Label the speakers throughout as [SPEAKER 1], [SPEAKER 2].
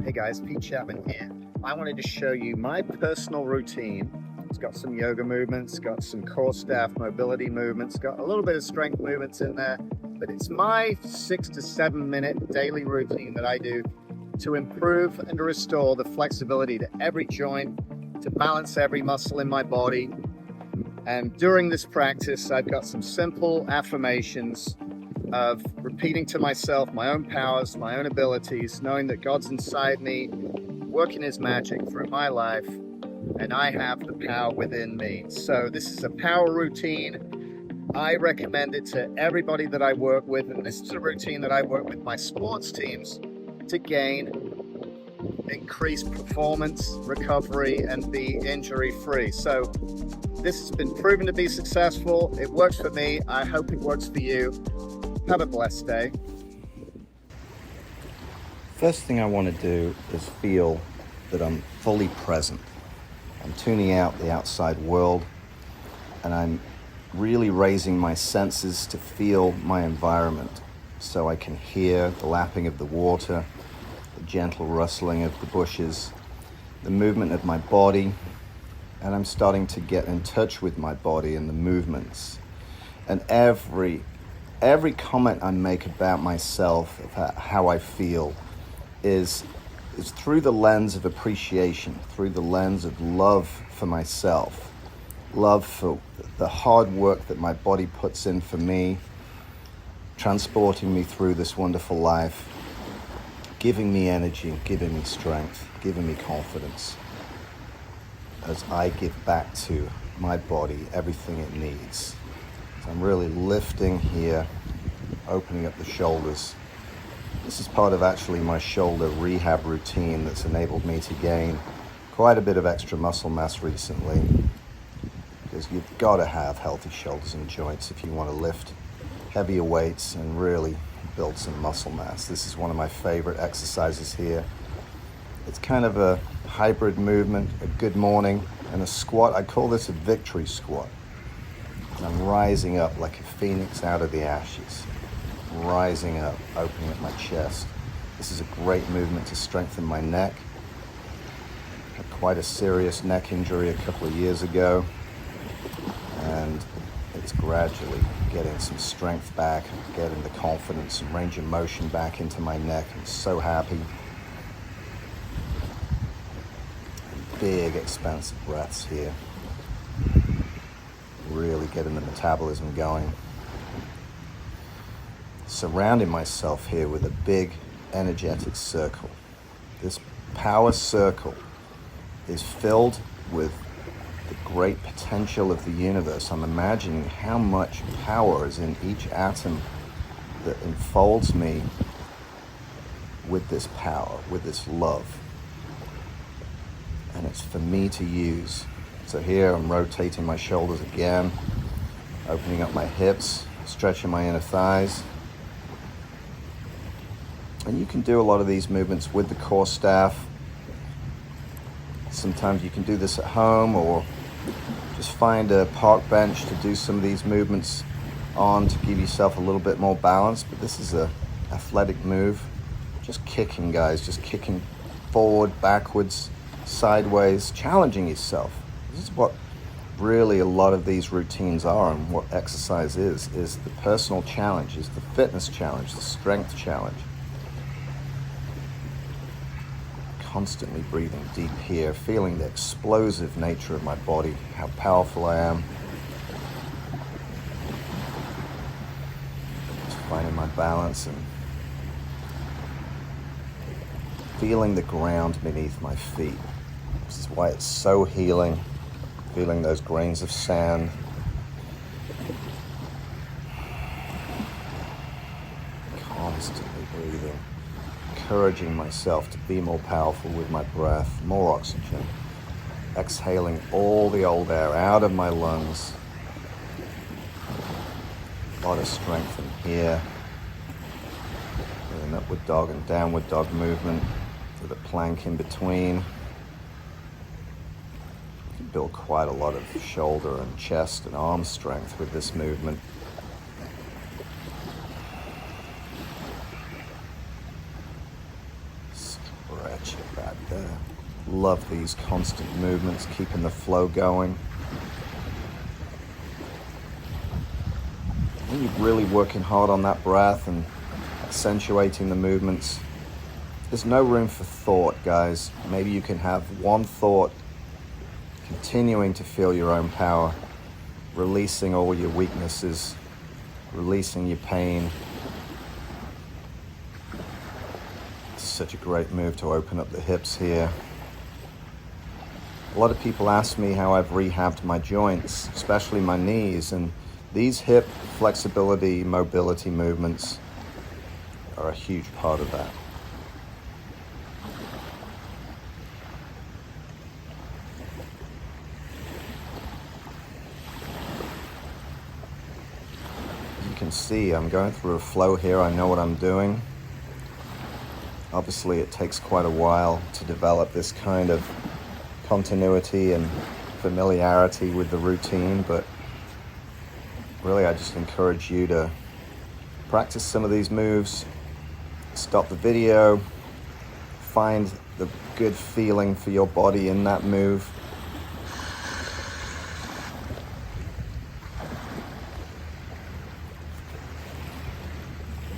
[SPEAKER 1] Hey guys, Pete Chapman here. I wanted to show you my personal routine. It's got some yoga movements, got some core staff mobility movements, got a little bit of strength movements in there, but it's my 6 to 7 minute daily routine that I do to improve and to restore the flexibility to every joint, to balance every muscle in my body. And during this practice, I've got some simple affirmations of repeating to myself my own powers, my own abilities, knowing that God's inside me, working his magic through my life, and I have the power within me. So this is a power routine. I recommend it to everybody that I work with, and this is a routine that I work with my sports teams to gain increased performance, recovery, and be injury-free. So this has been proven to be successful. It works for me. I hope it works for you. Have a blessed day.
[SPEAKER 2] First thing I want to do is feel that I'm fully present. I'm tuning out the outside world, and I'm really raising my senses to feel my environment so I can hear the lapping of the water, the gentle rustling of the bushes, the movement of my body, and I'm starting to get in touch with my body and the movements. And every comment I make about myself, about how I feel, is through the lens of appreciation, through the lens of love for myself, love for the hard work that my body puts in for me, transporting me through this wonderful life, giving me energy, giving me strength, giving me confidence, as I give back to my body everything it needs. So I'm really lifting here, opening up the shoulders. This is part of actually my shoulder rehab routine that's enabled me to gain quite a bit of extra muscle mass recently, because you've got to have healthy shoulders and joints if you want to lift heavier weights and really build some muscle mass. This is one of my favorite exercises here. It's kind of a hybrid movement, a good morning, and a squat. I call this a victory squat. I'm rising up like a phoenix out of the ashes, rising up, opening up my chest. This is a great movement to strengthen my neck. I had quite a serious neck injury a couple of years ago, and it's gradually getting some strength back, getting the confidence and range of motion back into my neck. I'm so happy. And big, expansive breaths here. Really getting the metabolism going. Surrounding myself here with a big energetic circle. This power circle is filled with the great potential of the universe. I'm imagining how much power is in each atom that enfolds me with this power, with this love. And it's for me to use. So here I'm rotating my shoulders again, opening up my hips, stretching my inner thighs. And you can do a lot of these movements with the core staff. Sometimes you can do this at home, or just find a park bench to do some of these movements on to give yourself a little bit more balance. But this is an athletic move. Just kicking, guys, just kicking forward, backwards, sideways, challenging yourself. This is what really a lot of these routines are, and what exercise is the personal challenge, is the fitness challenge, the strength challenge. Constantly breathing deep here, feeling the explosive nature of my body, how powerful I am. Just finding my balance and feeling the ground beneath my feet. This is why it's so healing. Feeling those grains of sand. Constantly breathing. Encouraging myself to be more powerful with my breath, more oxygen. Exhaling all the old air out of my lungs. A lot of strength in here. With an upward dog and downward dog movement, with a plank in between. Build quite a lot of shoulder and chest and arm strength with this movement. Stretch it back there. Love these constant movements, keeping the flow going. When you're really working hard on that breath and accentuating the movements, there's no room for thought, guys. Maybe you can have one thought, continuing to feel your own power, releasing all your weaknesses, releasing your pain. It's such a great move to open up the hips here. A lot of people ask me how I've rehabbed my joints, especially my knees, and these hip flexibility, mobility movements are a huge part of that. You can see I'm going through a flow here. I know what I'm doing. Obviously, it takes quite a while to develop this kind of continuity and familiarity with the routine, but really I just encourage you to practice some of these moves, stop the video, find the good feeling for your body in that move.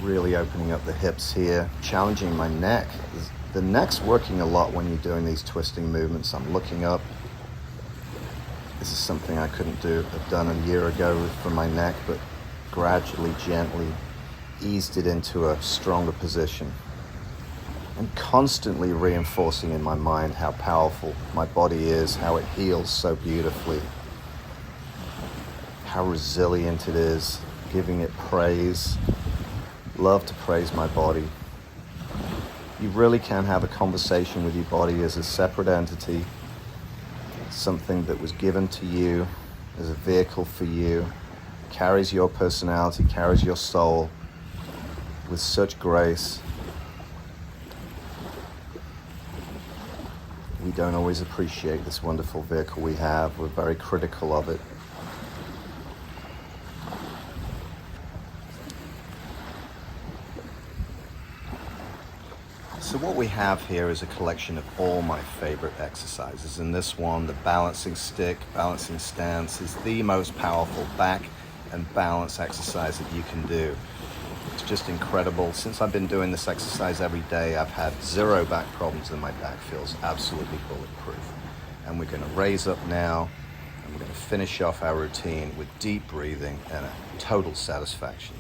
[SPEAKER 2] Really opening up the hips here, challenging my neck. The neck's working a lot when you're doing these twisting movements. I'm looking up. This is something I couldn't have done a year ago for my neck, but gradually, gently eased it into a stronger position. And constantly reinforcing in my mind how powerful my body is, how it heals so beautifully, how resilient it is, giving it praise. Love to praise my body. You really can have a conversation with your body as a separate entity, something that was given to you as a vehicle for you, carries your personality, carries your soul with such grace. We don't always appreciate this wonderful vehicle we have. We're very critical of it. So what we have here is a collection of all my favorite exercises. And this one, the balancing stick, balancing stance, is the most powerful back and balance exercise that you can do. It's just incredible. Since I've been doing this exercise every day, I've had zero back problems and my back feels absolutely bulletproof. And we're going to raise up now and we're going to finish off our routine with deep breathing and a total satisfaction.